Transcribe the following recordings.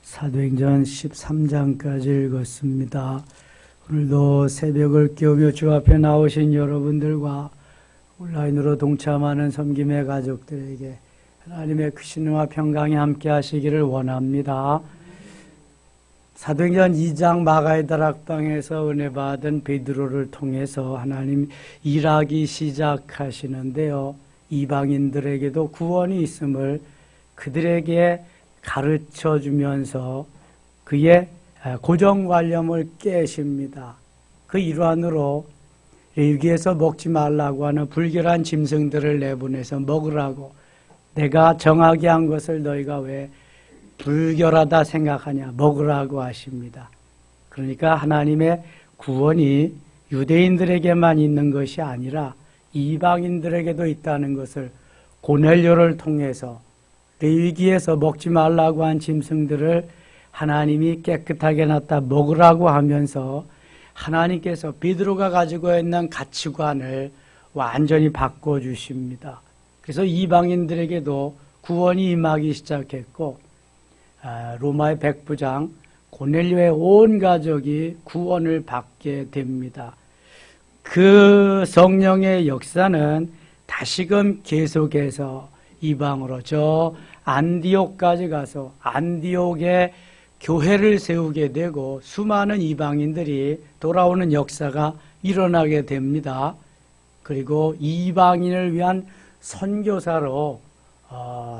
사도행전 13장까지 읽었습니다. 오늘도 새벽을 깨우며 주 앞에 나오신 여러분들과 온라인으로 동참하는 섬김의 가족들에게 하나님의 크신 은혜와 평강이 함께 하시기를 원합니다. 사도행전 2장 마가의 다락방에서 은혜 받은 베드로를 통해서 하나님 일하기 시작하시는데요. 이방인들에게도 구원이 있음을 그들에게 가르쳐주면서 그의 고정관념을 깨십니다. 그 일환으로 레위기에서 먹지 말라고 하는 불결한 짐승들을 내보내서 먹으라고, 내가 정하게 한 것을 너희가 왜 불결하다 생각하냐, 먹으라고 하십니다. 그러니까 하나님의 구원이 유대인들에게만 있는 것이 아니라 이방인들에게도 있다는 것을 고넬료를 통해서 레위기에서 먹지 말라고 한 짐승들을 하나님이 깨끗하게 놨다 먹으라고 하면서 하나님께서 베드로가 가지고 있는 가치관을 완전히 바꿔주십니다. 그래서 이방인들에게도 구원이 임하기 시작했고, 로마의 백부장 고넬료의 온 가족이 구원을 받게 됩니다. 그 성령의 역사는 다시금 계속해서 이방으로 저 안디옥까지 가서 안디옥에 교회를 세우게 되고 수많은 이방인들이 돌아오는 역사가 일어나게 됩니다. 그리고 이방인을 위한 선교사로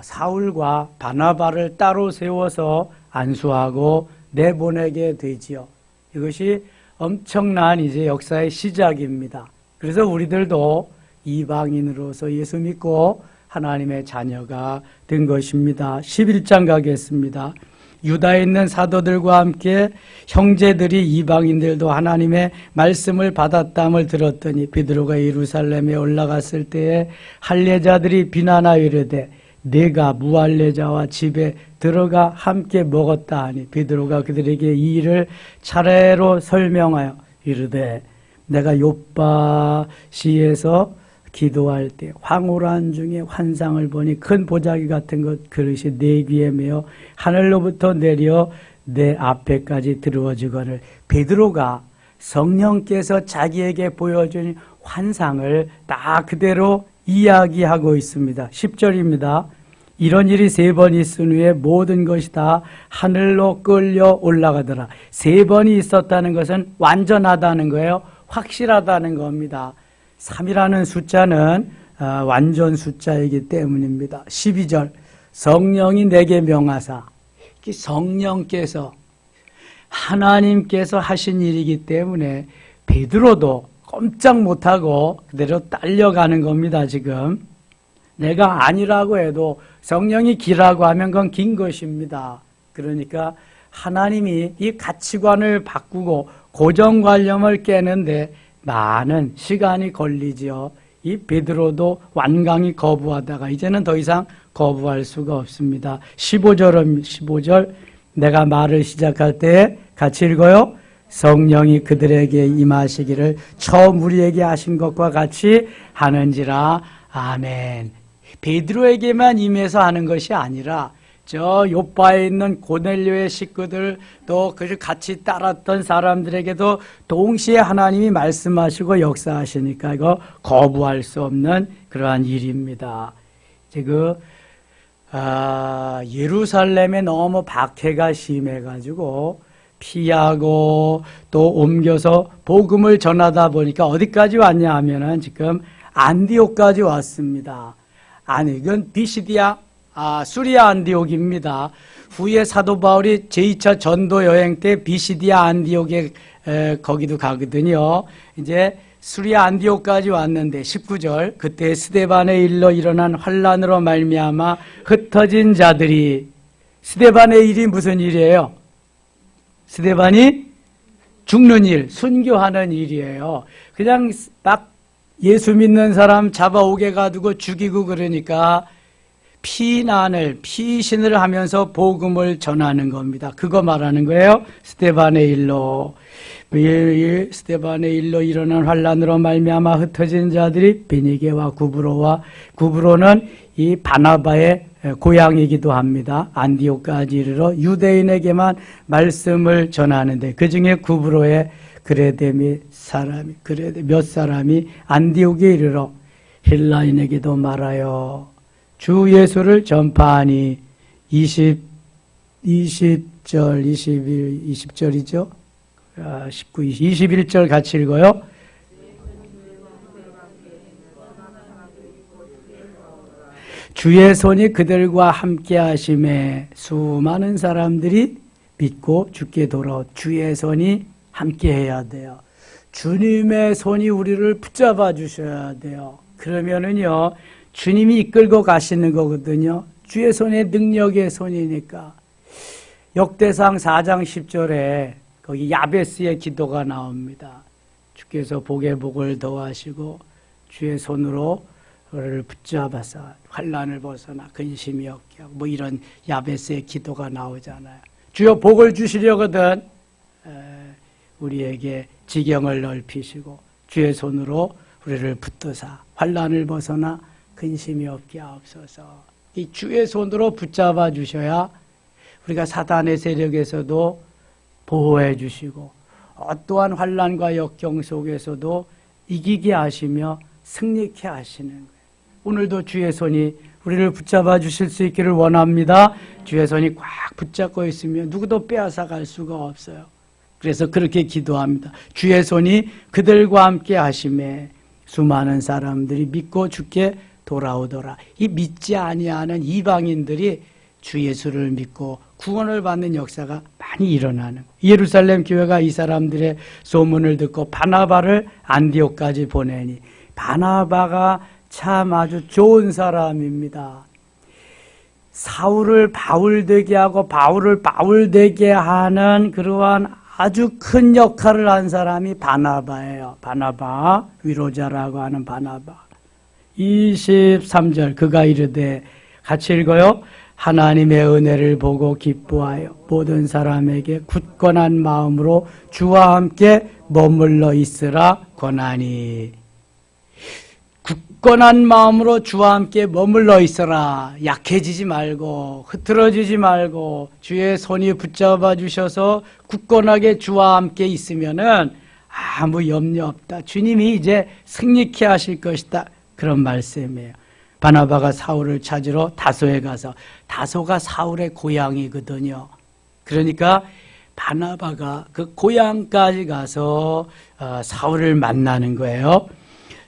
사울과 바나바를 따로 세워서 안수하고 내보내게 되지요. 이것이 엄청난 이제 역사의 시작입니다. 그래서 우리들도 이방인으로서 예수 믿고 하나님의 자녀가 된 것입니다. 11장 가겠습니다. 유다에 있는 사도들과 함께 형제들이 이방인들도 하나님의 말씀을 받았다함을 들었더니 베드로가 예루살렘에 올라갔을 때에 할례자들이 비난하여 이르되 내가 무할례자와 집에 들어가 함께 먹었다 하니 베드로가 그들에게 이 일을 차례로 설명하여 이르되 내가 욥바시에서 기도할 때 황홀한 중에 환상을 보니 큰 보자기 같은 것 그릇이 내 귀에 매어 하늘로부터 내려 내 앞에까지 들어오지거늘. 베드로가 성령께서 자기에게 보여준 환상을 다 그대로 이야기하고 있습니다. 10절입니다. 이런 일이 3번 있은 후에 모든 것이 다 하늘로 끌려 올라가더라. 3번이 있었다는 것은 완전하다는 거예요. 확실하다는 겁니다. 3이라는 숫자는 완전 숫자이기 때문입니다. 12절 성령이 내게 명하사, 성령께서 하나님께서 하신 일이기 때문에 베드로도 꼼짝 못하고 그대로 딸려가는 겁니다. 지금 내가 아니라고 해도 성령이 기라고 하면 그건 긴 것입니다. 그러니까 하나님이 이 가치관을 바꾸고 고정관념을 깨는데 많은 시간이 걸리지요. 이 베드로도 완강히 거부하다가 이제는 더 이상 거부할 수가 없습니다. 15절 내가 말을 시작할 때 같이 읽어요. 성령이 그들에게 임하시기를 처음 우리에게 하신 것과 같이 하는지라. 아멘. 베드로에게만 임해서 하는 것이 아니라 저 요바에 있는 고넬료의 식구들 또 그를 같이 따랐던 사람들에게도 동시에 하나님이 말씀하시고 역사하시니까 이거 거부할 수 없는 그러한 일입니다. 이제 예루살렘에 너무 박해가 심해가지고 피하고 또 옮겨서 복음을 전하다 보니까 어디까지 왔냐 하면은 지금 안디옥까지 왔습니다. 아니 이건 비시디아 수리아 안디옥입니다. 후에 사도 바울이 제2차 전도 여행 때 비시디아 안디옥에 거기도 가거든요. 이제 수리아 안디옥까지 왔는데 19절 그때 스데반의 일로 일어난 환란으로 말미암아 흩어진 자들이, 스데반의 일이 무슨 일이에요? 스데반이 죽는 일, 순교하는 일이에요. 그냥 막 예수 믿는 사람 잡아오게 가두고 죽이고 그러니까 피신을 하면서 복음을 전하는 겁니다. 그거 말하는 거예요. 스데반의 일로 일어난 환란으로 말미암아 흩어진 자들이 베니게와 구브로는 이 바나바의 고향이기도 합니다. 안디옥까지 이르러 유대인에게만 말씀을 전하는데 그 중에 구브로의 그레데 몇 사람이 안디옥에 이르러 헬라인에게도 말하여 주 예수를 전파하니 20절, 20절이죠. 19, 21절 같이 읽어요. 주의 손이 그들과 함께 하심에 수많은 사람들이 믿고 주께 돌아오. 주의 손이 함께 해야 돼요. 주님의 손이 우리를 붙잡아 주셔야 돼요. 그러면은요, 주님이 이끌고 가시는 거거든요. 주의 손의 능력의 손이니까. 역대상 4장 10절에 거기 야베스의 기도가 나옵니다. 주께서 복에 복을 더하시고 주의 손으로 그를 붙잡아서 환난을 벗어나 근심이 없게 하고 뭐 이런 야베스의 기도가 나오잖아요. 주여 복을 주시려거든 우리에게 지경을 넓히시고 주의 손으로 우리를 붙드사 환난을 벗어나 근심이 없게 하옵소서. 이 주의 손으로 붙잡아 주셔야 우리가 사단의 세력에서도 보호해 주시고 어떠한 환난과 역경 속에서도 이기게 하시며 승리케 하시는 거예요. 오늘도 주의 손이 우리를 붙잡아 주실 수 있기를 원합니다. 주의 손이 꽉 붙잡고 있으면 누구도 빼앗아 갈 수가 없어요. 그래서 그렇게 기도합니다. 주의 손이 그들과 함께 하심에 수많은 사람들이 믿고 주께 돌아오더라. 이 믿지 아니하는 이방인들이 주 예수를 믿고 구원을 받는 역사가 많이 일어나는 거예요. 예루살렘 교회가 이 사람들의 소문을 듣고 바나바를 안디옥까지 보내니 바나바가 참 아주 좋은 사람입니다. 사울을 바울되게 하고 바울을 바울되게 하는 그러한 아주 큰 역할을 한 사람이 바나바예요. 바나바, 위로자라고 하는 바나바. 23절 그가 이르되 같이 읽어요. 하나님의 은혜를 보고 기뻐하여 모든 사람에게 굳건한 마음으로 주와 함께 머물러 있으라 권하니. 굳건한 마음으로 주와 함께 머물러 있어라. 약해지지 말고 흐트러지지 말고 주의 손이 붙잡아 주셔서 굳건하게 주와 함께 있으면은 아무 염려 없다. 주님이 이제 승리케 하실 것이다. 그런 말씀이에요. 바나바가 사울을 찾으러 다소에 가서, 다소가 사울의 고향이거든요. 그러니까 바나바가 그 고향까지 가서 사울을 만나는 거예요.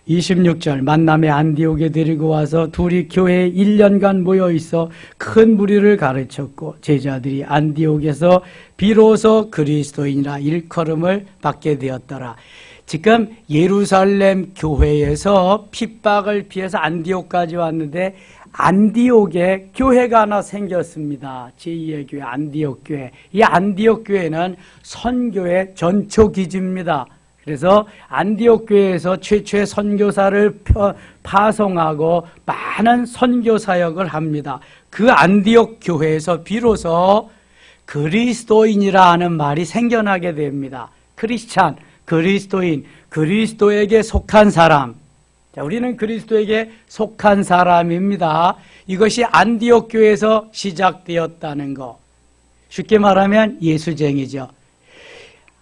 26절 만남에 안디옥에 데리고 와서 둘이 교회에 1년간 모여 있어 큰 무리를 가르쳤고 제자들이 안디옥에서 비로소 그리스도인이라 일컬음을 받게 되었더라. 지금 예루살렘 교회에서 핍박을 피해서 안디옥까지 왔는데 안디옥에 교회가 하나 생겼습니다. 제2의 교회 안디옥 교회. 이 안디옥 교회는 선교의 전초기지입니다. 그래서 안디옥 교회에서 최초의 선교사를 파송하고 많은 선교 사역을 합니다. 그 안디옥 교회에서 비로소 그리스도인이라 하는 말이 생겨나게 됩니다. 크리스찬, 그리스도인, 그리스도에게 속한 사람. 자, 우리는 그리스도에게 속한 사람입니다. 이것이 안디옥 교회에서 시작되었다는 거. 쉽게 말하면 예수쟁이죠.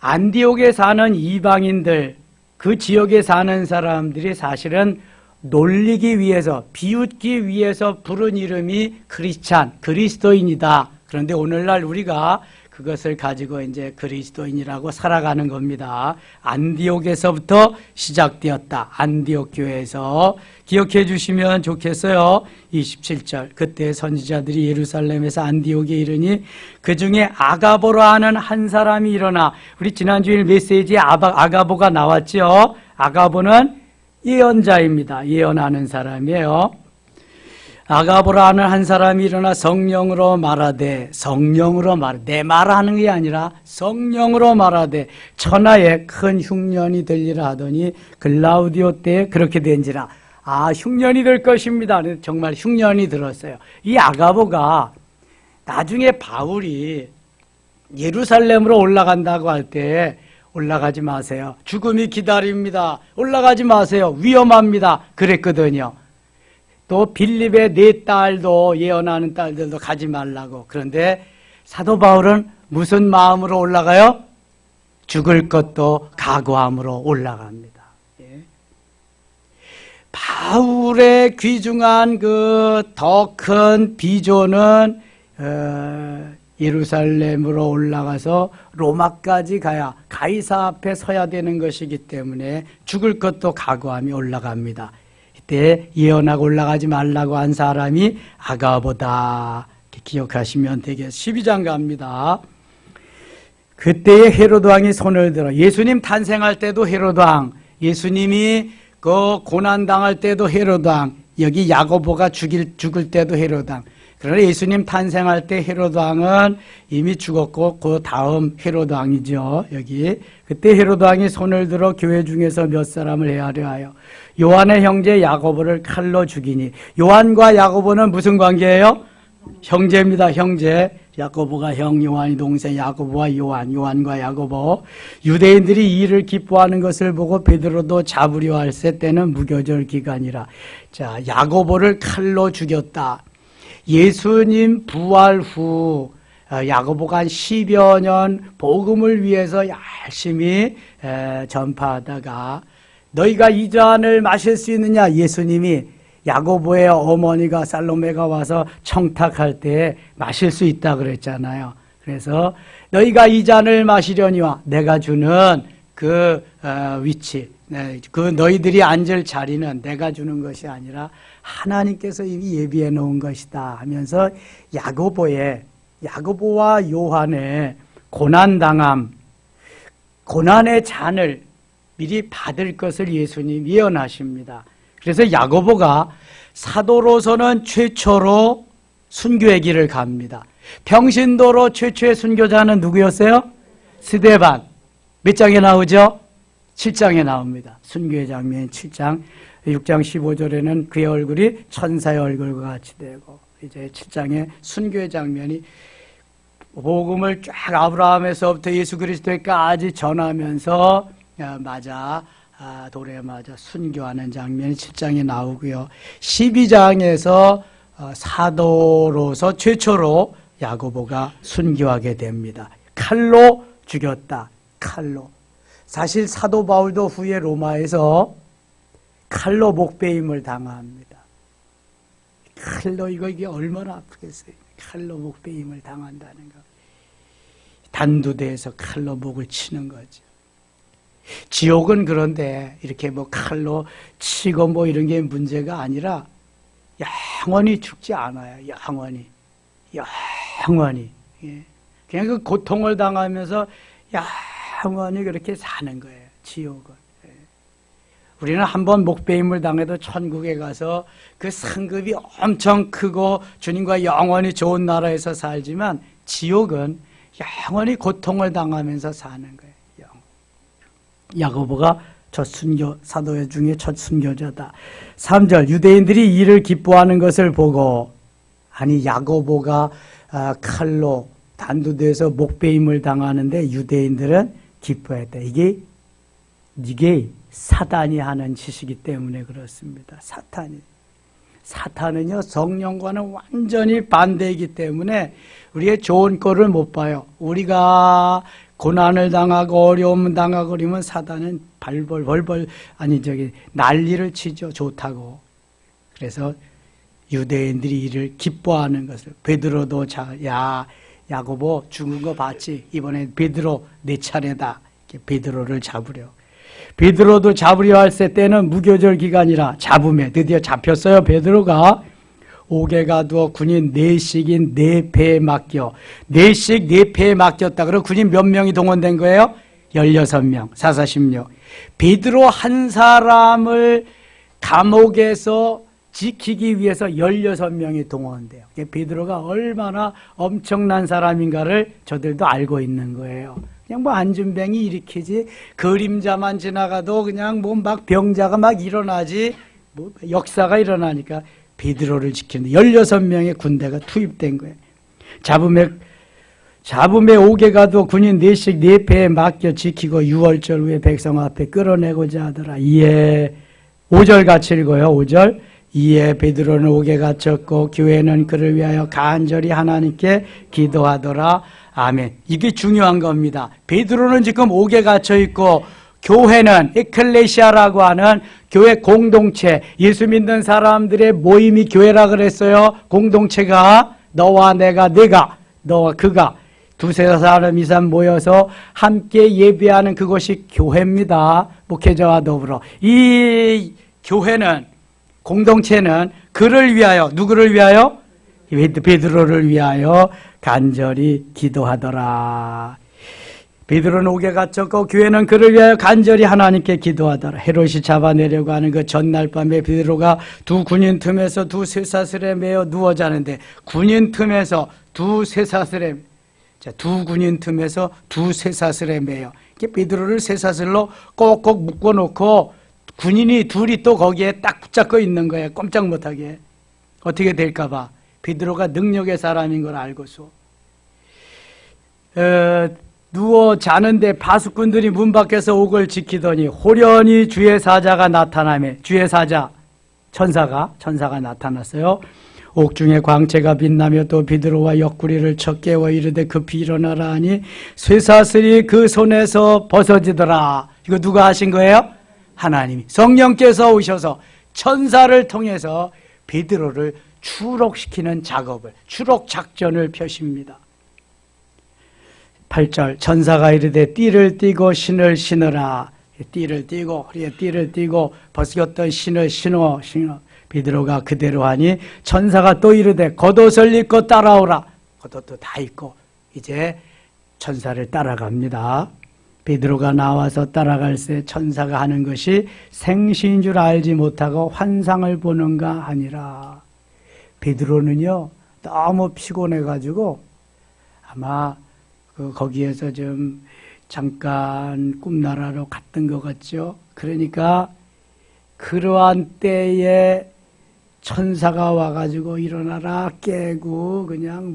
안디옥에 사는 이방인들, 그 지역에 사는 사람들이 사실은 놀리기 위해서, 비웃기 위해서 부른 이름이 크리스찬, 그리스도인이다. 그런데 오늘날 우리가 그것을 가지고 이제 그리스도인이라고 살아가는 겁니다. 안디옥에서부터 시작되었다. 안디옥 교회에서 기억해 주시면 좋겠어요. 27절 그때 선지자들이 예루살렘에서 안디옥에 이르니 그 중에 아가보라 하는 한 사람이 일어나, 우리 지난주일 메시지에 아가보가 나왔죠. 아가보는 예언자입니다. 예언하는 사람이에요. 아가보라는 한 사람이 일어나 성령으로 말하되, 내 말하는 게 아니라 성령으로 말하되 천하에 큰 흉년이 들리라 하더니 글라우디오 때에 그렇게 된지라. 흉년이 될 것입니다. 정말 흉년이 들었어요. 이 아가보가 나중에 바울이 예루살렘으로 올라간다고 할 때 올라가지 마세요. 죽음이 기다립니다. 올라가지 마세요. 위험합니다. 그랬거든요. 또 빌립의 네 딸도 예언하는 딸들도 가지 말라고. 그런데 사도 바울은 무슨 마음으로 올라가요? 죽을 것도 각오함으로 올라갑니다. 예. 바울의 귀중한 그 더 큰 비전은 예루살렘으로 올라가서 로마까지 가야 가이사 앞에 서야 되는 것이기 때문에 죽을 것도 각오함이 올라갑니다. 이때 예언하고 올라가지 말라고 한 사람이 아가보다. 기억하시면 되겠습니다. 12장 갑니다. 그때에 헤로드 왕이 손을 들어, 예수님 탄생할 때도 헤로드 왕, 예수님이 그 고난당할 때도 헤로드 왕, 여기 야고보가 죽을 때도 헤로드 왕. 그러나 예수님 탄생할 때 헤로드 왕은 이미 죽었고 그 다음 헤로드 왕이죠. 여기 그때 헤로드 왕이 손을 들어 교회 중에서 몇 사람을 헤아려 하여 요한의 형제 야고보를 칼로 죽이니. 요한과 야고보는 무슨 관계예요? 형제입니다. 형제. 야고보가 형, 요한이 동생, 야고보와 요한과 야고보. 유대인들이 이 일을 기뻐하는 것을 보고 베드로도 잡으려 할세 때는 무교절 기간이라. 자, 야고보를 칼로 죽였다. 예수님 부활 후 야고보가 한 10여 년 복음을 위해서 열심히 전파하다가 너희가 이 잔을 마실 수 있느냐? 예수님이 야고보의 어머니가 살로메가 와서 청탁할 때 마실 수 있다 그랬잖아요. 그래서 너희가 이 잔을 마시려니와 내가 주는 그 위치, 그 너희들이 앉을 자리는 내가 주는 것이 아니라 하나님께서 이미 예비해 놓은 것이다 하면서 야고보와 요한의 고난당함, 고난의 잔을 미리 받을 것을 예수님 예언하십니다. 그래서 야고보가 사도로서는 최초로 순교의 길을 갑니다. 평신도로 최초의 순교자는 누구였어요? 스데반. 몇 장에 나오죠? 7장에 나옵니다. 순교의 장면 7장. 6장 15절에는 그의 얼굴이 천사의 얼굴과 같이 되고, 이제 7장에 순교의 장면이 복음을 쫙 아브라함에서부터 예수 그리스도까지 전하면서 돌에 맞아 순교하는 장면이 7장에 나오고요. 12장에서 사도로서 최초로 야고보가 순교하게 됩니다. 칼로 죽였다. 칼로. 사실 사도 바울도 후에 로마에서 칼로 목베임을 당합니다. 칼로 이게 얼마나 아프겠어요. 칼로 목베임을 당한다는 거. 단두대에서 칼로 목을 치는 거죠. 지옥은 그런데 이렇게 칼로 치고 이런 게 문제가 아니라 영원히 죽지 않아요. 영원히. 예. 그냥 그 고통을 당하면서 영원히 그렇게 사는 거예요. 지옥은. 예. 우리는 한번 목베임을 당해도 천국에 가서 그 상급이 엄청 크고 주님과 영원히 좋은 나라에서 살지만 지옥은 영원히 고통을 당하면서 사는 거예요. 야고보가 첫 순교, 사도 중에 첫 순교자다. 3절, 유대인들이 이를 기뻐하는 것을 보고, 아니 야고보가 칼로 단두대에서 목베임을 당하는데 유대인들은 기뻐했다. 이게 사단이 하는 짓이기 때문에 그렇습니다. 사탄은요 성령과는 완전히 반대이기 때문에 우리의 좋은 꼴을 못 봐요. 우리가 고난을 당하고 어려움 당하고 그러면 사단은 난리를 치죠. 좋다고. 그래서 유대인들이 이를 기뻐하는 것을, 베드로도 야고보 죽은 거 봤지? 이번에 베드로 내 차례다. 베드로를 잡으려. 베드로도 잡으려 할 때는 무교절 기간이라 잡음에 드디어 잡혔어요. 베드로가 옥에 가두어 군인 4씩인 4패에 맡겨. 4씩 4패에 맡겼다. 그럼 군인 몇 명이 동원된 거예요? 16명. 446. 베드로 한 사람을 감옥에서 지키기 위해서 16명이 동원돼요. 베드로가 얼마나 엄청난 사람인가를 저들도 알고 있는 거예요. 그냥 안전병이 일으키지, 그림자만 지나가도 그냥 막 병자가 막 일어나지, 역사가 일어나니까 베드로를 지키는데 16명의 군대가 투입된 거예요. 잡음에 옥에 가도 군인 4씩 4패에 맡겨 지키고 6월절 후에 백성 앞에 끌어내고자 하더라. 5절 같이 읽어요. 5절. 이에 베드로는 옥에 갇혔고 교회는 그를 위하여 간절히 하나님께 기도하더라. 아멘. 이게 중요한 겁니다. 베드로는 지금 옥에 갇혀 있고 교회는 에클레시아라고 하는 교회 공동체, 예수 믿는 사람들의 모임이 교회라 그랬어요. 공동체가 너와 내가, 너와 그가 두세 사람 이상 모여서 함께 예배하는 그것이 교회입니다. 목회자와 더불어. 이 교회는, 공동체는 그를 위하여, 누구를 위하여? 베드로를 위하여 간절히 기도하더라. 베드로는 옥에 갇혔고 교회는 그를 위하여 간절히 하나님께 기도하더라. 헤롯이 잡아내려고 하는 그 전날 밤에 베드로가 두 군인 틈에서 두 쇠사슬에 매어 누워 자는데, 군인 틈에서 두 쇠사슬에, 두 군인 틈에서 두 쇠사슬에 매여, 베드로를 쇠사슬로 꼭꼭 묶어놓고 군인이 둘이 또 거기에 딱 붙잡고 있는 거예요. 꼼짝 못하게. 어떻게 될까봐. 베드로가 능력의 사람인 걸 알고서 누워 자는데 바수꾼들이 문 밖에서 옥을 지키더니 호련히 주의 사자가 나타나며, 주의 사자, 천사가 나타났어요. 옥중에 광채가 빛나며 또 베드로와 옆구리를 쳐 깨워 이르되 급히 일어나라 하니 쇠사슬이 그 손에서 벗어지더라. 이거 누가 하신 거예요? 하나님이. 성령께서 오셔서 천사를 통해서 베드로를 추록시키는 작업을, 추록 작전을 펴십니다. 8절, 천사가 이르되 띠를 띠고 신을 신으라. 띠를 띠고, 허리에 띠를 띠고 벗겼던 신을 신어. 베드로가 그대로 하니 천사가 또 이르되 겉옷을 입고 따라오라. 겉옷도 다 입고 이제 천사를 따라갑니다. 베드로가 나와서 따라갈새 천사가 하는 것이 생시인 줄 알지 못하고 환상을 보는가 하니라. 베드로는요 너무 피곤해가지고 아마 거기에서 좀 잠깐 꿈나라로 갔던 것 같죠. 그러니까 그러한 때에 천사가 와가지고 일어나라 깨고 그냥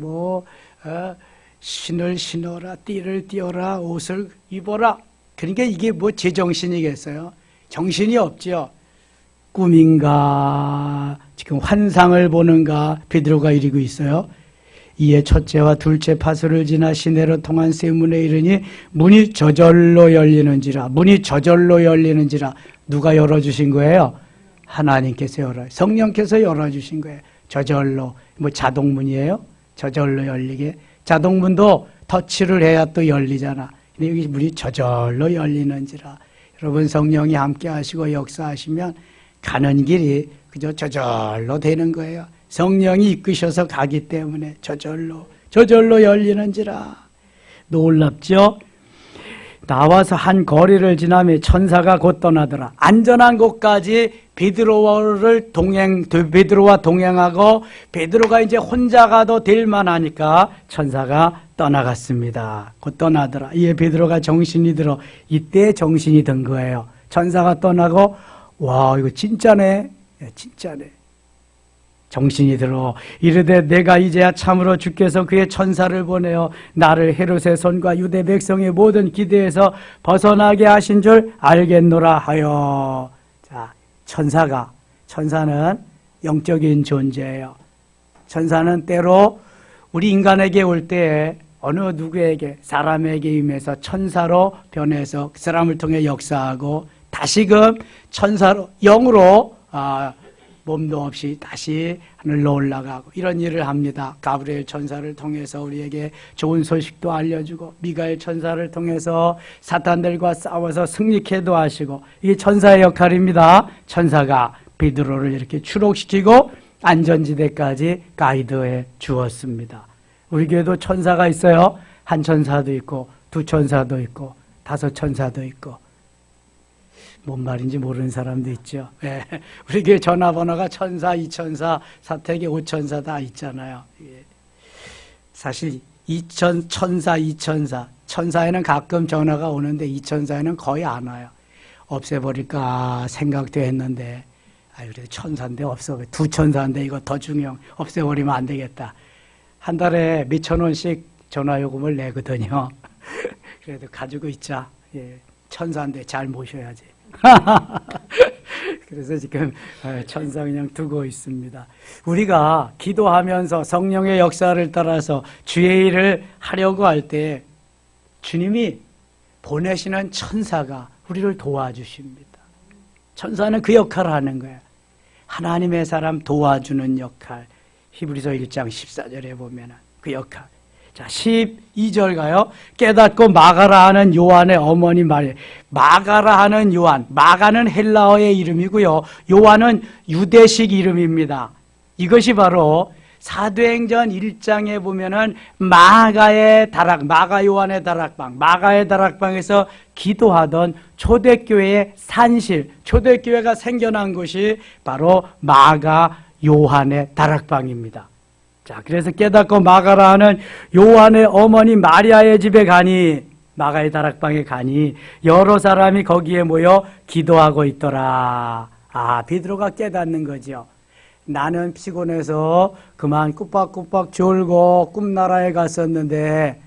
신을 신어라, 띠를 띠어라, 옷을 입어라. 그러니까 이게 뭐 제정신이겠어요? 정신이 없죠. 꿈인가 지금 환상을 보는가 베드로가 이르고 있어요. 이에 첫째와 둘째 파수를 지나 시내로 통한 세 문에 이르니 문이 저절로 열리는지라. 문이 저절로 열리는지라. 누가 열어주신 거예요? 하나님께서 열어요. 성령께서 열어주신 거예요. 저절로. 뭐 자동문이에요? 저절로 열리게. 자동문도 터치를 해야 또 열리잖아. 근데 여기 문이 저절로 열리는지라. 여러분 성령이 함께 하시고 역사하시면 가는 길이 그저 저절로 되는 거예요. 성령이 이끄셔서 가기 때문에 저절로 열리는지라. 놀랍죠? 나와서 한 거리를 지나며 천사가 곧 떠나더라. 안전한 곳까지 베드로와 동행하고 베드로가 이제 혼자 가도 될 만하니까 천사가 떠나갔습니다. 곧 떠나더라. 이에 베드로가 정신이 들어. 이때 정신이 든 거예요. 천사가 떠나고 와 이거 진짜네. 진짜네. 정신이 들어 이르되 내가 이제야 참으로 주께서 그의 천사를 보내어 나를 헤롯의 손과 유대 백성의 모든 기대에서 벗어나게 하신 줄 알겠노라 하여. 자, 천사는 영적인 존재예요. 천사는 때로 우리 인간에게 올 때에 어느 누구에게 사람에게 임해서 천사로 변해서 그 사람을 통해 역사하고 다시금 천사로 영으로 몸도 없이 다시 하늘로 올라가고 이런 일을 합니다. 가브리엘 천사를 통해서 우리에게 좋은 소식도 알려주고 미가엘 천사를 통해서 사탄들과 싸워서 승리케도 하시고 이게 천사의 역할입니다. 천사가 베드로를 이렇게 추록시키고 안전지대까지 가이드해 주었습니다. 우리 교회도 천사가 있어요. 한 천사도 있고 두 천사도 있고 다섯 천사도 있고 뭔 말인지 모르는 사람도 있죠. 네. 우리 교회 전화번호가 천사, 이천사, 사택에 오천사 다 있잖아요. 사실 천사, 이천사, 천사에는 가끔 전화가 오는데 이천사에는 거의 안 와요. 없애버릴까 생각도 했는데 그래도 천사인데 두 천사인데 이거 더 중요한 없애버리면 안 되겠다. 한 달에 몇천 원씩 전화요금을 내거든요. 그래도 가지고 있자. 천사인데 잘 모셔야지. 그래서 지금 천사 그냥 두고 있습니다. 우리가 기도하면서 성령의 역사를 따라서 주의 일을 하려고 할 때 주님이 보내시는 천사가 우리를 도와주십니다. 천사는 그 역할을 하는 거예요. 하나님의 사람 도와주는 역할. 히브리서 1장 14절에 보면 그 역할. 자, 12절 가요. 깨닫고 마가라 하는 요한의 어머니 말이에요. 마가라 하는 요한. 마가는 헬라어의 이름이고요. 요한은 유대식 이름입니다. 이것이 바로 사도행전 1장에 보면은 마가 요한의 다락방, 마가의 다락방에서 기도하던 초대교회의 산실, 초대교회가 생겨난 곳이 바로 마가 요한의 다락방입니다. 자, 그래서 깨닫고 마가라 하는 요한의 어머니 마리아의 집에 가니, 마가의 다락방에 가니 여러 사람이 거기에 모여 기도하고 있더라. 아, 베드로가 깨닫는 거죠. 나는 피곤해서 그만 꾸벅꾸벅 졸고 꿈나라에 갔었는데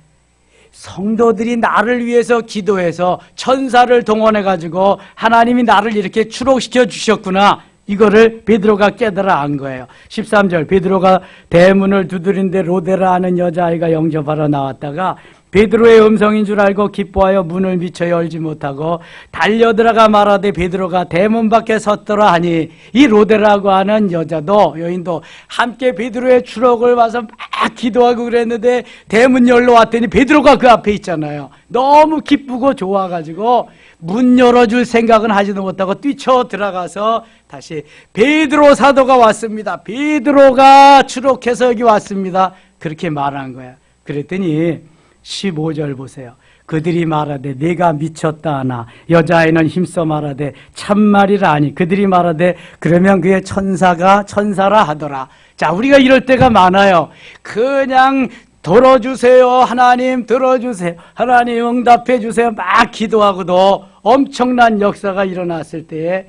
성도들이 나를 위해서 기도해서 천사를 동원해가지고 하나님이 나를 이렇게 추록시켜 주셨구나. 이거를 베드로가 깨달아 안 거예요. 13절 베드로가 대문을 두드린데 로데라 하는 여자아이가 영접하러 나왔다가 베드로의 음성인 줄 알고 기뻐하여 문을 미쳐 열지 못하고 달려들어가 말하되 베드로가 대문 밖에 섰더라 하니 이 로데라고 하는 여인도 함께 베드로의 추록을 봐서 막 기도하고 그랬는데 대문 열러 왔더니 베드로가 그 앞에 있잖아요. 너무 기쁘고 좋아가지고 문 열어줄 생각은 하지도 못하고 뛰쳐 들어가서 다시 베드로 사도가 왔습니다. 베드로가 추록해서 여기 왔습니다. 그렇게 말한 거야. 그랬더니 15절 보세요. 그들이 말하되 내가 미쳤다 하나 여자아이는 힘써 말하되 참말이라 하니 그들이 말하되 그러면 그의 천사라 하더라. 자, 우리가 이럴 때가 많아요. 그냥 들어주세요. 하나님 들어주세요. 하나님 응답해 주세요. 막 기도하고도 엄청난 역사가 일어났을 때에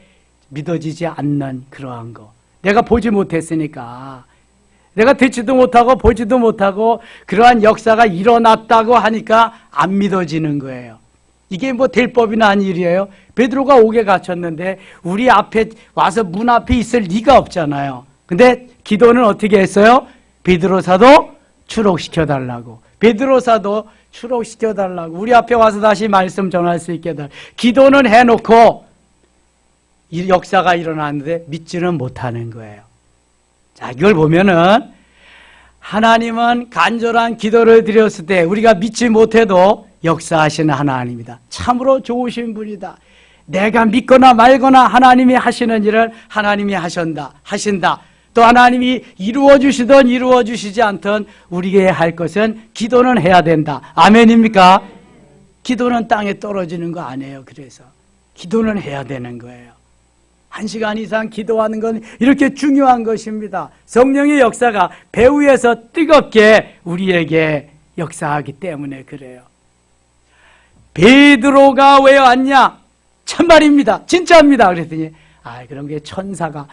믿어지지 않는 그러한 거. 내가 보지 못했으니까. 내가 듣지도 못하고 보지도 못하고 그러한 역사가 일어났다고 하니까 안 믿어지는 거예요. 이게 뭐 될 법이나 한 일이에요. 베드로가 옥에 갇혔는데 우리 앞에 와서 문 앞에 있을 리가 없잖아요. 근데 기도는 어떻게 했어요? 베드로 사도 추록시켜달라고. 베드로 사도 추록시켜달라고. 우리 앞에 와서 다시 말씀 전할 수 있게 해달라고. 기도는 해놓고 이 역사가 일어났는데 믿지는 못하는 거예요. 자, 이걸 보면은 하나님은 간절한 기도를 드렸을 때 우리가 믿지 못해도 역사하시는 하나님이다. 참으로 좋으신 분이다. 내가 믿거나 말거나 하나님이 하시는 일을 하나님이 하신다. 또 하나님이 이루어주시든 이루어주시지 않든 우리에게 할 것은 기도는 해야 된다. 아멘입니까? 기도는 땅에 떨어지는 거 아니에요. 그래서 기도는 해야 되는 거예요. 1시간 이상 기도하는 건 이렇게 중요한 것입니다. 성령의 역사가 배후에서 뜨겁게 우리에게 역사하기 때문에 그래요. 베드로가 왜 왔냐? 참말입니다. 진짜입니다. 그랬더니 그런 게 천사가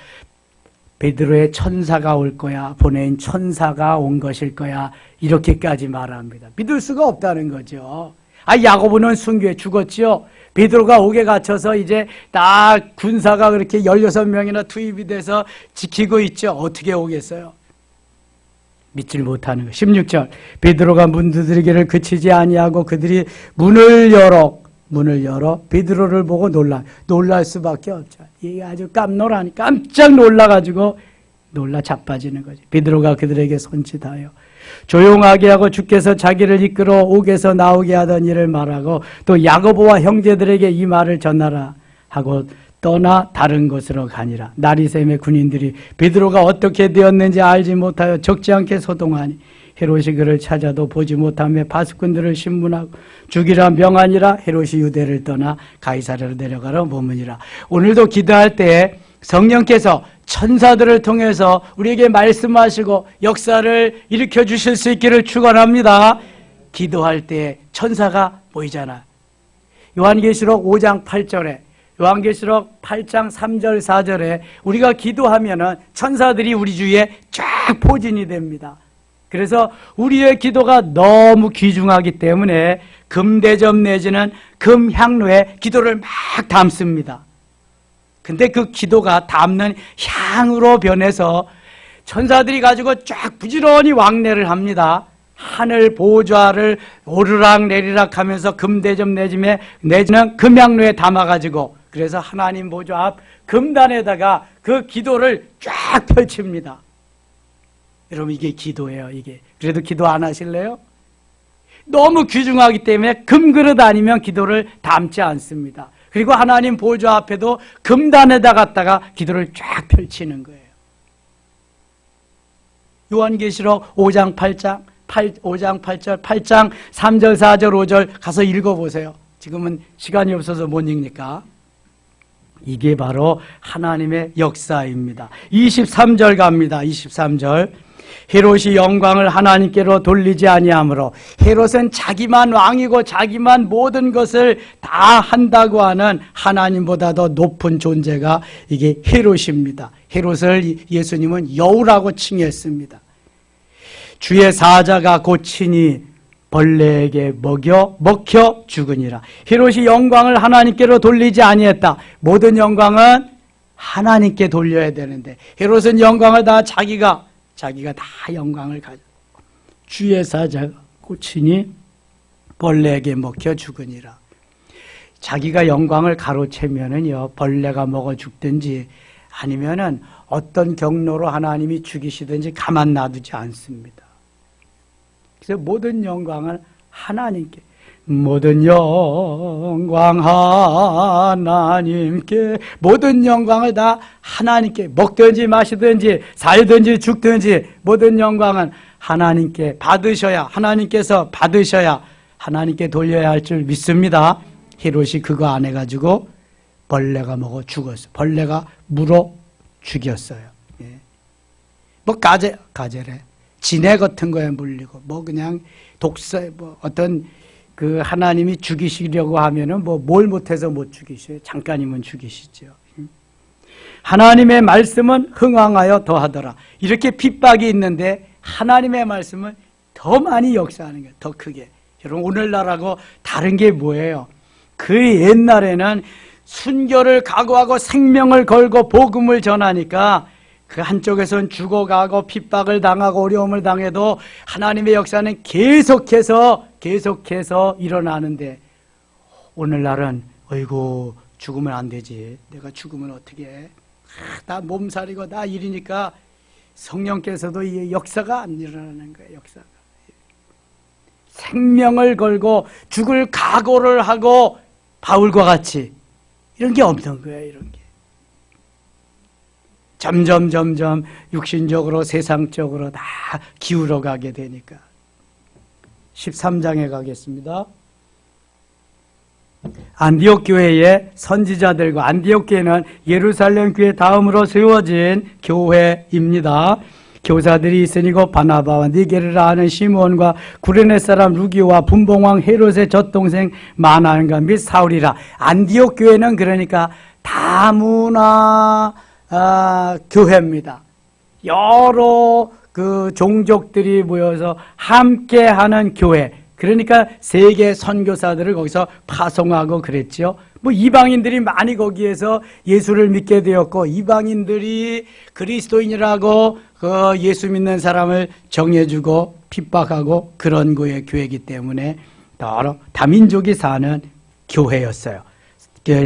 베드로의 천사가 올 거야. 보낸 천사가 온 것일 거야. 이렇게까지 말합니다. 믿을 수가 없다는 거죠. 야고보는 순교에 죽었지요. 베드로가 옥에 갇혀서 이제 다 군사가 그렇게 16명이나 투입이 돼서 지키고 있죠. 어떻게 오겠어요? 믿질 못하는 거. 16절 베드로가 문 두드리기를 그치지 아니하고 그들이 문을 열어 베드로를 보고 놀랄 수밖에 없죠. 이게 아주 깜짝 놀라가지고 놀라 자빠지는 거죠. 베드로가 그들에게 손짓하여 조용하게 하고 주께서 자기를 이끌어 옥에서 나오게 하던 일을 말하고 또 야고보와 형제들에게 이 말을 전하라 하고 떠나 다른 곳으로 가니라. 나리샘의 군인들이 베드로가 어떻게 되었는지 알지 못하여 적지 않게 소동하니 헤롯이 그를 찾아도 보지 못하며 바수꾼들을 신문하고 죽이라 명하니라. 헤롯이 유대를 떠나 가이사랴로 내려가러 머무니라. 오늘도 기도할 때 성령께서 천사들을 통해서 우리에게 말씀하시고 역사를 일으켜 주실 수 있기를 축원합니다. 기도할 때 천사가 보이잖아. 요한계시록 5장 8절에 요한계시록 8장 3절 4절에 우리가 기도하면은 천사들이 우리 주위에 쫙 포진이 됩니다. 그래서 우리의 기도가 너무 귀중하기 때문에 금대접 내지는 금향로에 기도를 막 담습니다. 근데 그 기도가 담는 향으로 변해서 천사들이 가지고 쫙 부지런히 왕래를 합니다. 하늘 보좌를 오르락 내리락 하면서 금대접 내지는 금양로에 담아가지고, 그래서 하나님 보좌 앞 금단에다가 그 기도를 쫙 펼칩니다. 여러분, 이게 기도예요, 이게. 그래도 기도 안 하실래요? 너무 귀중하기 때문에 금그릇 아니면 기도를 담지 않습니다. 그리고 하나님 보좌 앞에도 금단에다 갖다가 기도를 쫙 펼치는 거예요. 요한계시록 5장 8절, 8장 3절, 4절, 5절 가서 읽어보세요. 지금은 시간이 없어서 못 읽으니까. 이게 바로 하나님의 역사입니다. 23절 갑니다. 23절. 헤롯이 영광을 하나님께로 돌리지 아니하므로, 헤롯은 자기만 왕이고 자기만 모든 것을 다 한다고 하는 하나님보다 더 높은 존재가 이게 헤롯입니다. 헤롯을 예수님은 여우라고 칭했습니다. 주의 사자가 곧 친히 벌레에게 먹혀 죽으니라. 헤롯이 영광을 하나님께로 돌리지 아니했다. 모든 영광은 하나님께 돌려야 되는데 헤롯은 영광을 다 자기가 다 영광을 가져. 주의 사자가 곧 친히 벌레에게 먹혀 죽으니라. 자기가 영광을 가로채면은요, 벌레가 먹어 죽든지 아니면은 어떤 경로로 하나님이 죽이시든지 가만 놔두지 않습니다. 그래서 모든 영광을 하나님께, 모든 영광 하나님께, 모든 영광을 다 하나님께, 먹든지 마시든지 살든지 죽든지 모든 영광은 하나님께 받으셔야, 하나님께서 받으셔야 하나님께 돌려야 할 줄 믿습니다. 헤롯이 그거 안 해가지고 벌레가 먹어 죽었어요. 벌레가 물어 죽였어요. 예. 뭐 가재래. 진해 같은 거에 물리고, 뭐 그냥 독사에 뭐 어떤 그 하나님이 죽이시려고 하면은 뭐 뭘 못해서 못 죽이셔요. 잠깐이면 죽이시죠. 하나님의 말씀은 흥왕하여 더하더라. 이렇게 핍박이 있는데 하나님의 말씀은 더 많이 역사하는 거예요. 더 크게. 여러분, 오늘날하고 다른 게 뭐예요? 그 옛날에는 순교를 각오하고 생명을 걸고 복음을 전하니까 그 한쪽에선 죽어가고 핍박을 당하고 어려움을 당해도 하나님의 역사는 계속해서 일어나는데, 오늘날은 어이구 죽으면 안 되지, 내가 죽으면 어떻게 해, 나 몸살이고 나 일이니까 성령께서도 이 역사가 안 일어나는 거예요. 역사가 생명을 걸고 죽을 각오를 하고 바울과 같이 이런 게 없는 거예요. 이런 게 점점 육신적으로 세상적으로 다 기울어 가게 되니까. 13장에 가겠습니다. 안디옥 교회의 선지자들과, 안디옥 교회는 예루살렘 교회 다음으로 세워진 교회입니다. 교사들이 있으니 곧 바나바와 니게르라 하는 시므온과 구레네 사람 루기오와 분봉왕 헤롯의 젖동생 마나은과 및 사울이라. 안디옥 교회는 그러니까 다문화 교회입니다. 여러 그 종족들이 모여서 함께하는 교회. 그러니까 세계 선교사들을 거기서 파송하고 그랬죠. 뭐 이방인들이 많이 거기에서 예수를 믿게 되었고, 이방인들이 그리스도인이라고 그 예수 믿는 사람을 정해주고 핍박하고 그런 교회이기 때문에 여러 다민족이 사는 교회였어요.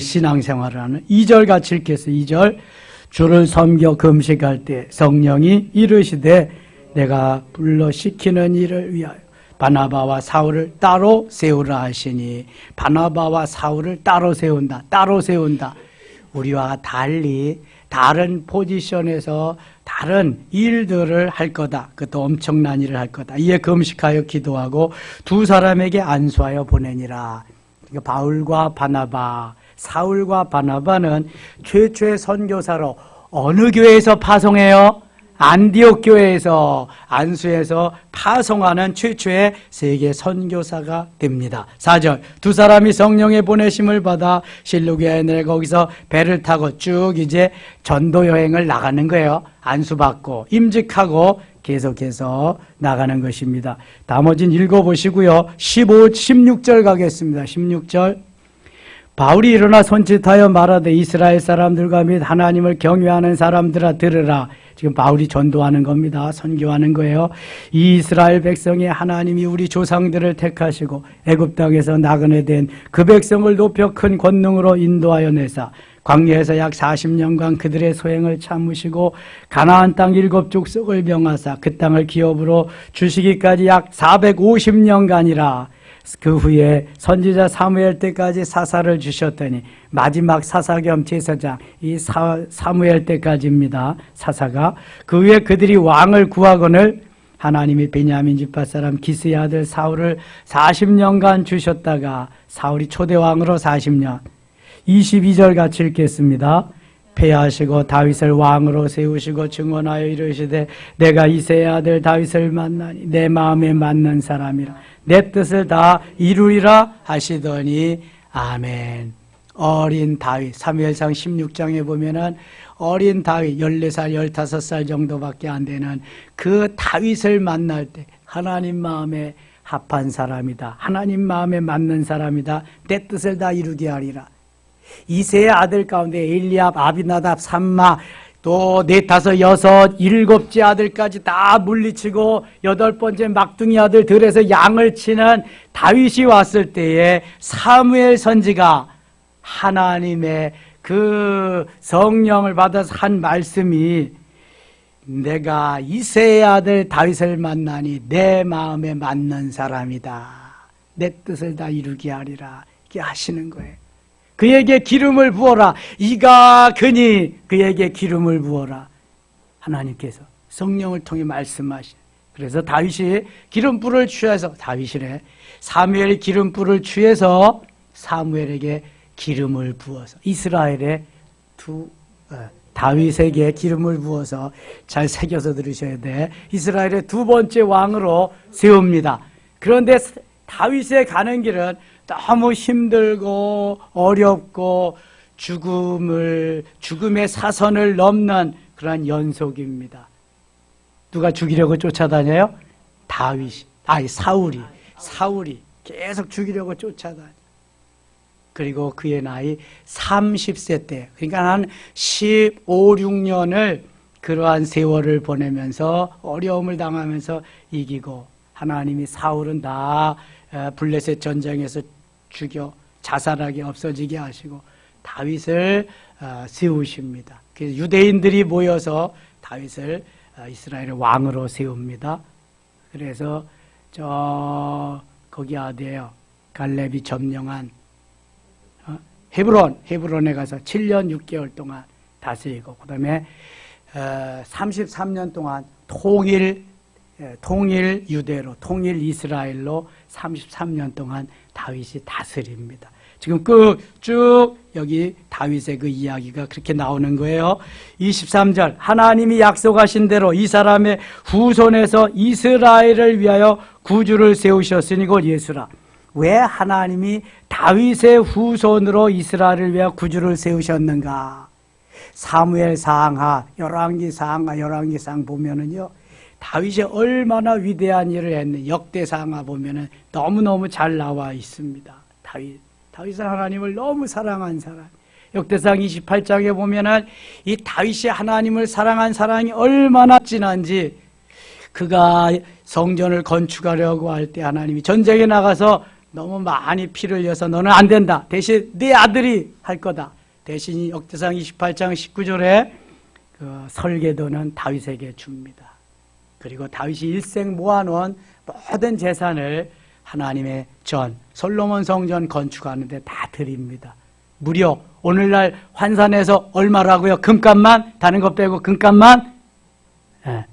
신앙생활을 하는. 2절 같이 읽겠어요. 2절. 주를 섬겨 금식할 때 성령이 이르시되 내가 불러 시키는 일을 위하여 바나바와 사울을 따로 세우라 하시니. 바나바와 사울을 따로 세운다. 따로 세운다. 우리와 달리 다른 포지션에서 다른 일들을 할 거다. 그것도 엄청난 일을 할 거다. 이에 금식하여 기도하고 두 사람에게 안수하여 보내니라. 그러니까 바울과 바나바, 사울과 바나바는 최초의 선교사로 어느 교회에서 파송해요? 안디옥 교회에서, 안수에서 파송하는 최초의 세계 선교사가 됩니다. 4절. 두 사람이 성령의 보내심을 받아 실루기아에 내려 거기서 배를 타고 쭉 이제 전도 여행을 나가는 거예요. 안수받고 임직하고 계속해서 나가는 것입니다. 나머지는 읽어보시고요. 16절 가겠습니다. 16절. 바울이 일어나 손짓하여 말하되 이스라엘 사람들과 및 하나님을 경외하는 사람들아 들으라. 지금 바울이 전도하는 겁니다. 선교하는 거예요. 이 이스라엘 백성이 하나님이 우리 조상들을 택하시고 애굽 땅에서 나그네된 그 백성을 높여 큰 권능으로 인도하여 내사 광야에서 약 40년간 그들의 소행을 참으시고 가나안 땅 7족속을 명하사 그 땅을 기업으로 주시기까지 약 450년간이라. 그 후에 선지자 사무엘 때까지 사사를 주셨더니 마지막 사사 겸 제사장 이 사무엘 때까지입니다. 사사가 그 후에 그들이 왕을 구하거늘 하나님이 베냐민 지파 사람 기스의 아들 사울을 40년간 주셨다가 사울이 초대왕으로 40년 22절 같이 읽겠습니다. 패하시고 다윗을 왕으로 세우시고 증언하여 이르시되 내가 이새의 아들 다윗을 만나니 내 마음에 맞는 사람이라 내 뜻을 다 이루리라 하시더니 아멘. 어린 다윗 사무엘상 16장에 보면은 어린 다윗 14살 15살 정도밖에 안 되는 그 다윗을 만날 때 하나님 마음에 합한 사람이다. 하나님 마음에 맞는 사람이다. 내 뜻을 다 이루게 하리라. 이새의 아들 가운데 엘리압, 아비나답, 삼마 또 4, 5, 6, 7째 아들까지 다 물리치고 8번째 막둥이 아들 들에서 양을 치는 다윗이 왔을 때에 사무엘 선지가 하나님의 그 성령을 받아서 한 말씀이 내가 이새의 아들 다윗을 만나니 내 마음에 맞는 사람이다. 내 뜻을 다 이루게 하리라. 이렇게 하시는 거예요. 그에게 기름을 부어라. 이가 그니 그에게 기름을 부어라. 하나님께서 성령을 통해 말씀하시. 그래서 다윗이 기름불을 취해서 다윗이래. 사무엘이 기름불을 취해서 사무엘에게 기름을 부어서 이스라엘의 다윗에게 기름을 부어서 잘 새겨서 들으셔야 돼. 이스라엘의 2번째 왕으로 세웁니다. 그런데 다윗의 가는 길은 너무 힘들고 어렵고 죽음의 사선을 넘는 그런 연속입니다. 누가 죽이려고 쫓아다녀요? 사울이 계속 죽이려고 쫓아다녀. 그리고 그의 나이 30세 때, 그러니까 한 15, 16년을 그러한 세월을 보내면서 어려움을 당하면서 이기고 하나님이 사울은 다 블레셋 전쟁에서 죽여 자살하게 없어지게 하시고 다윗을 세우십니다. 그래서 유대인들이 모여서 다윗을 이스라엘의 왕으로 세웁니다. 그래서 거기 어디예요? 갈렙이 점령한 헤브론에 가서 7년 6개월 동안 다스리고 그 다음에 33년 동안 통일 유대로 통일 이스라엘로 33년 동안 다윗이 다스립니다. 지금 쭉 여기 다윗의 그 이야기가 그렇게 나오는 거예요. 23절 하나님이 약속하신 대로 이 사람의 후손에서 이스라엘을 위하여 구주를 세우셨으니 곧 예수라. 왜 하나님이 다윗의 후손으로 이스라엘을 위하여 구주를 세우셨는가? 사무엘 사항하, 열왕기 사항하, 열왕기상 보면은요. 다윗이 얼마나 위대한 일을 했는지 역대상하 보면은 너무너무 잘 나와 있습니다. 다윗은 하나님을 너무 사랑한 사람. 역대상 28장에 보면은 이 다윗이 하나님을 사랑한 사랑이 얼마나 진한지 그가 성전을 건축하려고 할 때 하나님이 전쟁에 나가서 너무 많이 피를 흘려서 너는 안 된다. 대신 네 아들이 할 거다. 대신 역대상 28장 19절에 그 설계도는 다윗에게 줍니다. 그리고 다윗이 일생 모아놓은 모든 재산을 하나님의 솔로몬 성전 건축하는데 다 드립니다. 무려 오늘날 환산해서 얼마라고요? 금값만 다른 것 빼고 금값만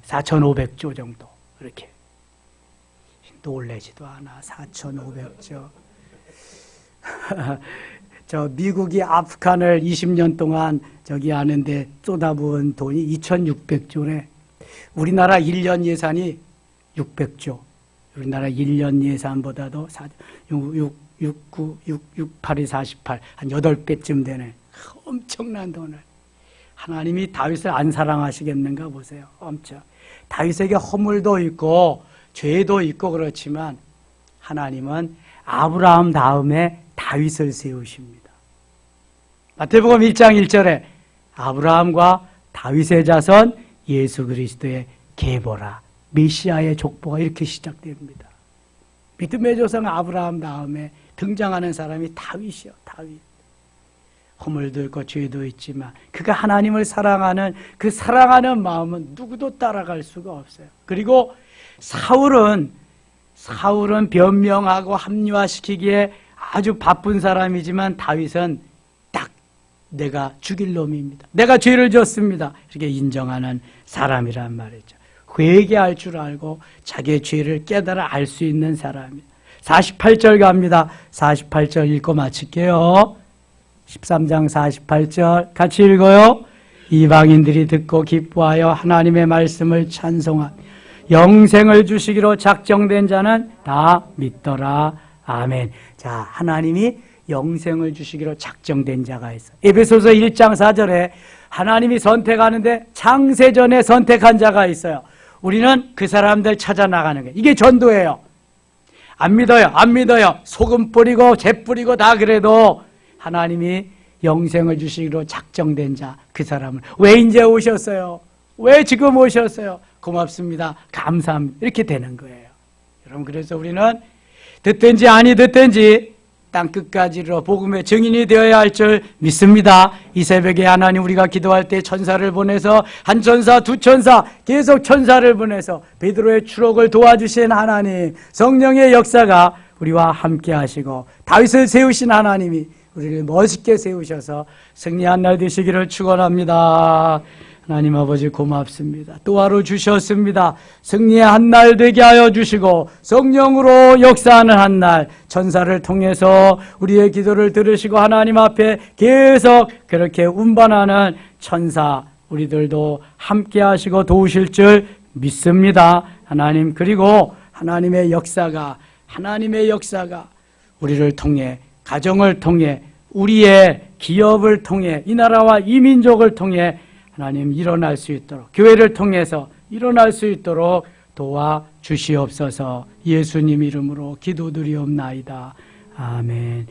4,500조 정도 이렇게. 놀래지도 않아. 4,500조. 미국이 아프간을 20년 동안 하는데 쏟아부은 돈이 2,600조래. 우리나라 1년 예산이 600조. 우리나라 1년 예산보다도 8이 48, 한 8배쯤 되네. 엄청난 돈을. 하나님이 다윗을 안 사랑하시겠는가 보세요. 엄청. 다윗에게 허물도 있고 죄도 있고 그렇지만 하나님은 아브라함 다음에 다윗을 세우십니다. 마태복음 1장 1절에 아브라함과 다윗의 자손 예수 그리스도의 계보라, 메시아의 족보가 이렇게 시작됩니다. 믿음의 조상 아브라함 다음에 등장하는 사람이 다윗이요. 다윗. 허물도 있고 죄도 있지만 그가 하나님을 사랑하는 그 사랑하는 마음은 누구도 따라갈 수가 없어요. 그리고 사울은 변명하고 합리화시키기에 아주 바쁜 사람이지만 다윗은 딱 내가 죽일 놈입니다. 내가 죄를 졌습니다. 이렇게 인정하는 사람이란 말이죠. 회개할 줄 알고 자기의 죄를 깨달아 알 수 있는 사람이에요. 48절 갑니다. 48절 읽고 마칠게요. 13장 48절 같이 읽어요. 이방인들이 듣고 기뻐하여 하나님의 말씀을 찬송하며 영생을 주시기로 작정된 자는 다 믿더라. 아멘. 자, 하나님이 영생을 주시기로 작정된 자가 있어. 에베소서 1장 4절에 하나님이 선택하는데 창세전에 선택한 자가 있어요. 우리는 그 사람들 찾아 나가는 거예요. 이게 전도예요. 안 믿어요. 안 믿어요. 소금 뿌리고 재 뿌리고 다 그래도 하나님이 영생을 주시기로 작정된 자, 그 사람을 왜 이제 오셨어요? 왜 지금 오셨어요? 고맙습니다. 감사합니다. 이렇게 되는 거예요. 여러분, 그래서 우리는 듣든지 아니 듣든지 땅끝까지로 복음의 증인이 되어야 할 줄 믿습니다. 이 새벽에 하나님, 우리가 기도할 때 천사를 보내서 한 천사, 두 천사, 계속 천사를 보내서 베드로의 추록을 도와주신 하나님, 성령의 역사가 우리와 함께 하시고 다윗을 세우신 하나님이 우리를 멋있게 세우셔서 승리한 날 되시기를 축원합니다. 하나님 아버지 고맙습니다. 또 하루 주셨습니다. 승리의 한 날 되게 하여 주시고 성령으로 역사하는 한 날, 천사를 통해서 우리의 기도를 들으시고 하나님 앞에 계속 그렇게 운반하는 천사, 우리들도 함께 하시고 도우실 줄 믿습니다. 하나님, 그리고 하나님의 역사가 우리를 통해, 가정을 통해, 우리의 기업을 통해, 이 나라와 이 민족을 통해 하나님 일어날 수 있도록, 교회를 통해서 일어날 수 있도록 도와주시옵소서. 예수님 이름으로 기도드리옵나이다. 아멘.